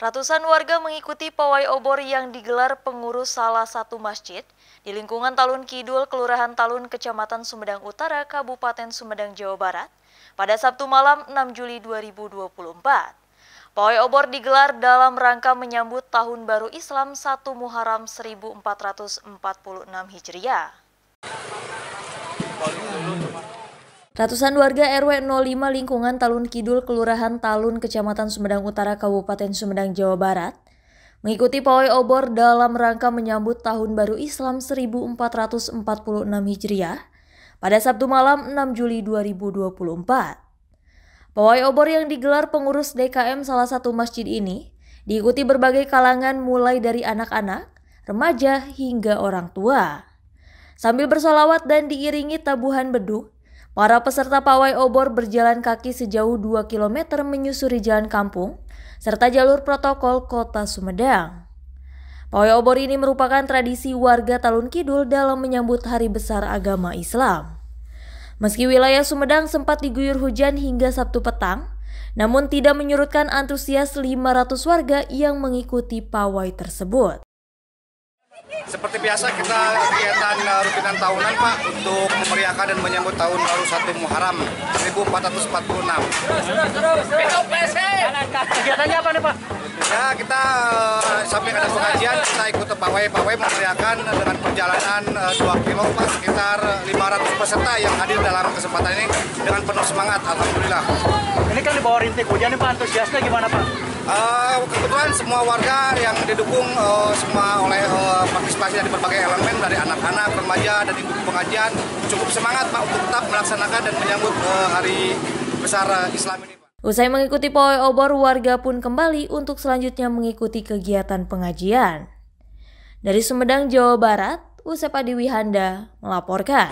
Ratusan warga mengikuti pawai obor yang digelar pengurus salah satu masjid di lingkungan Talun Kidul, Kelurahan Talun, Kecamatan Sumedang Utara, Kabupaten Sumedang, Jawa Barat pada Sabtu malam 6 Juli 2024. Pawai obor digelar dalam rangka menyambut Tahun Baru Islam 1 Muharram 1446 Hijriah. Ratusan warga RW 05 lingkungan Talun Kidul, Kelurahan Talun, Kecamatan Sumedang Utara, Kabupaten Sumedang, Jawa Barat mengikuti pawai obor dalam rangka menyambut Tahun Baru Islam 1446 Hijriah pada Sabtu malam 6 Juli 2024. Pawai obor yang digelar pengurus DKM salah satu masjid ini diikuti berbagai kalangan mulai dari anak-anak, remaja hingga orang tua. Sambil bersolawat dan diiringi tabuhan beduk, para peserta pawai obor berjalan kaki sejauh 2 km menyusuri jalan kampung serta jalur protokol Kota Sumedang. Pawai obor ini merupakan tradisi warga Talun Kidul dalam menyambut hari besar agama Islam. Meski wilayah Sumedang sempat diguyur hujan hingga Sabtu petang, namun tidak menyurutkan antusias 500 warga yang mengikuti pawai tersebut. Seperti biasa kita kegiatan rutinan tahunan Pak untuk memeriahkan dan menyambut Tahun Baru 1 Muharram 1446. Kegiatannya apa nih Pak? Ya kita sampai ada pengajian kita ikut pawai memeriahkan dengan perjalanan 2 kilo Pak, sekitar 500 peserta yang hadir dalam kesempatan ini dengan penuh semangat, alhamdulillah. Ini kan di bawah rintik hujan nih Pak, antusiasnya gimana Pak? Kebetulan semua warga yang didukung semua oleh partisipasi dari berbagai elemen, dari anak-anak, remaja dan ibu pengajian cukup semangat Pak untuk tetap melaksanakan dan menyambut hari besar Islam ini Pak. Usai mengikuti pawai obor, warga pun kembali untuk selanjutnya mengikuti kegiatan pengajian. Dari Sumedang, Jawa Barat, Usep Adiwihanda melaporkan.